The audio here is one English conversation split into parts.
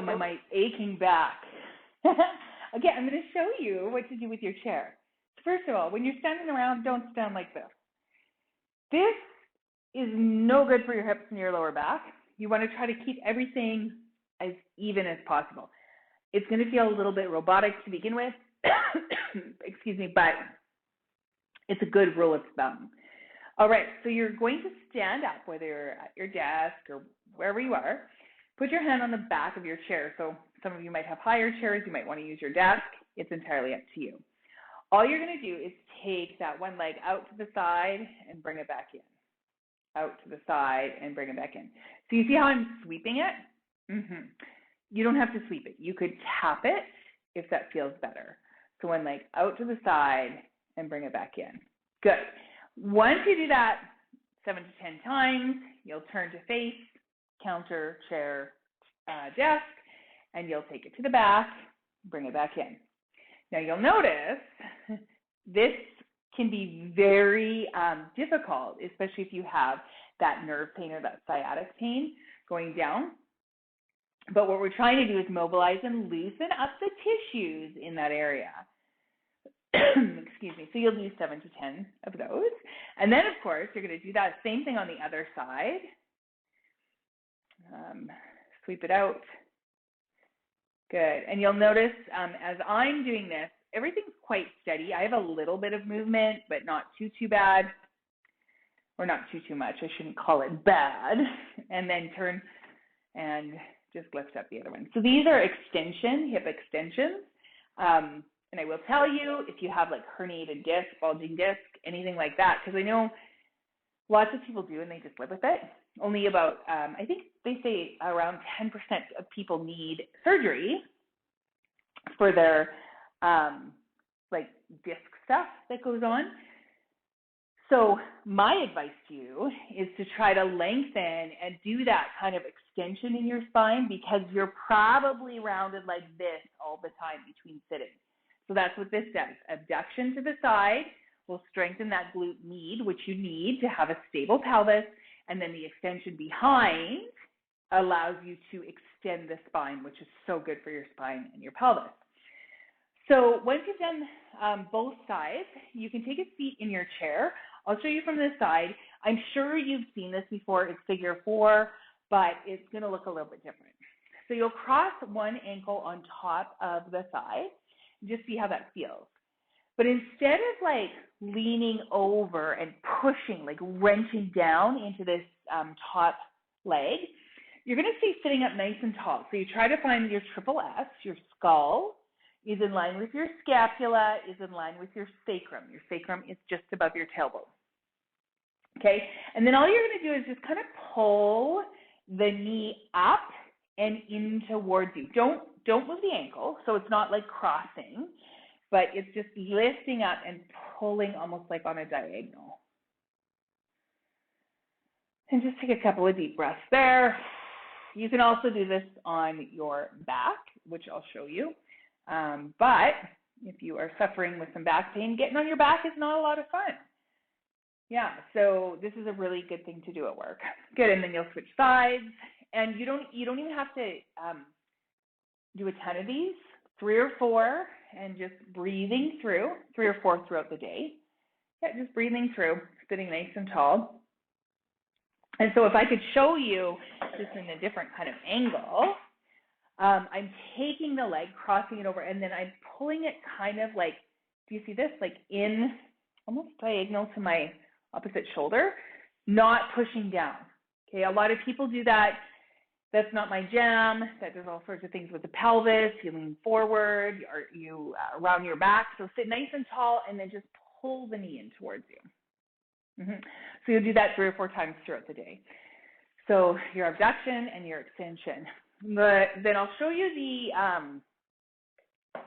my aching back. Again, I'm going to show you what to do with your chair. First of all, when you're standing around, don't stand like this. This is no good for your hips and your lower back. You want to try to keep everything as even as possible. It's going to feel a little bit robotic to begin with, excuse me, but it's a good rule of thumb. All right, so you're going to stand up, whether you're at your desk or wherever you are. Put your hand on the back of your chair. So some of you might have higher chairs. You might want to use your desk. It's entirely up to you. All you're going to do is take that one leg out to the side and bring it back in. Out to the side and bring it back in. So you see how I'm sweeping it? You don't have to sweep it. You could tap it if that feels better. So one leg out to the side and bring it back in. Good. Once you do that 7 to 10 times, you'll turn to face, counter, chair, desk, and you'll take it to the back, bring it back in. Now you'll notice this can be very difficult, especially if you have that nerve pain or that sciatic pain going down. But what we're trying to do is mobilize and loosen up the tissues in that area. Excuse me. So you'll do 7 to 10 of those. And then, of course, you're going to do that same thing on the other side. Sweep it out. Good. And you'll notice as I'm doing this, everything's quite steady. I have a little bit of movement, but not too bad. Or not too much. I shouldn't call it bad. And then turn and just lift up the other one. So these are hip extensions. And I will tell you, if you have like herniated disc, bulging disc, anything like that, because I know lots of people do and they just live with it. Only about, I think they say around 10% of people need surgery for their like disc stuff that goes on. So my advice to you is to try to lengthen and do that kind of extension in your spine, because you're probably rounded like this all the time between sitting. So that's what this does. Abduction to the side will strengthen that glute med, which you need to have a stable pelvis, and then the extension behind allows you to extend the spine, which is so good for your spine and your pelvis. So once you've done both sides, you can take a seat in your chair. I'll show you from this side. I'm sure you've seen this before. It's figure 4, but it's going to look a little bit different. So you'll cross one ankle on top of the thigh. Just see how that feels. But instead of like leaning over and pushing, like wrenching down into this top leg, you're going to stay sitting up nice and tall. So you try to find your triple S, your skull is in line with your scapula, is in line with your sacrum. Your sacrum is just above your tailbone. Okay, and then all you're going to do is just kind of pull the knee up and in towards you. Don't move the ankle, so it's not like crossing, but it's just lifting up and pulling almost like on a diagonal. And just take a couple of deep breaths there. You can also do this on your back, which I'll show you. But if you are suffering with some back pain, getting on your back is not a lot of fun. Yeah, so this is a really good thing to do at work. Good, and then you'll switch sides, and you don't even have to do a ton of these, 3 or 4, and just breathing through, 3 or 4 throughout the day. Yeah, just breathing through, sitting nice and tall. And so if I could show you just in a different kind of angle, I'm taking the leg, crossing it over, and then I'm pulling it kind of like, do you see this? Like in, almost diagonal to my opposite shoulder, not pushing down. Okay, a lot of people do that. That's not my jam. That does all sorts of things with the pelvis. You lean forward, or you round your back. So sit nice and tall, and then just pull the knee in towards you. So you'll do that 3 or 4 times throughout the day. So your abduction and your extension. Then I'll show you the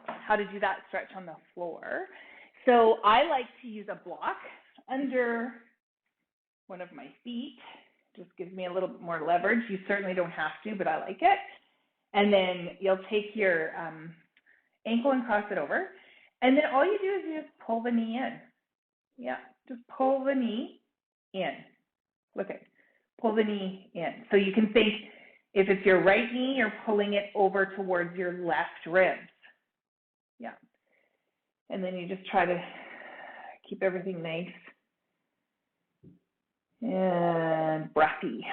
how to do that stretch on the floor. So I like to use a block under one of my feet. Just gives me a little bit more leverage. You certainly don't have to, but I like it. And then you'll take your ankle and cross it over. And then all you do is you just pull the knee in. Yeah, just pull the knee in. Look at, pull the knee in. So you can face If it's your right knee, you're pulling it over towards your left ribs. Yeah. And then you just try to keep everything nice and breathy.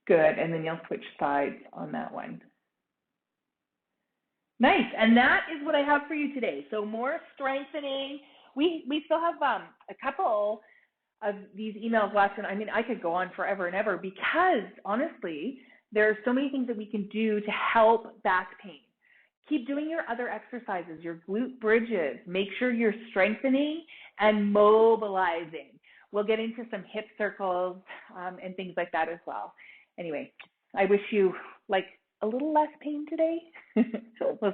Good. And then you'll switch sides on that one. Nice. And that is what I have for you today. So more strengthening. We still have a couple of these emails left, and I mean, I could go on forever and ever because honestly, there are so many things that we can do to help back pain. Keep doing your other exercises, your glute bridges. Make sure you're strengthening and mobilizing. We'll get into some hip circles and things like that as well. Anyway, I wish you like a little less pain today. We'll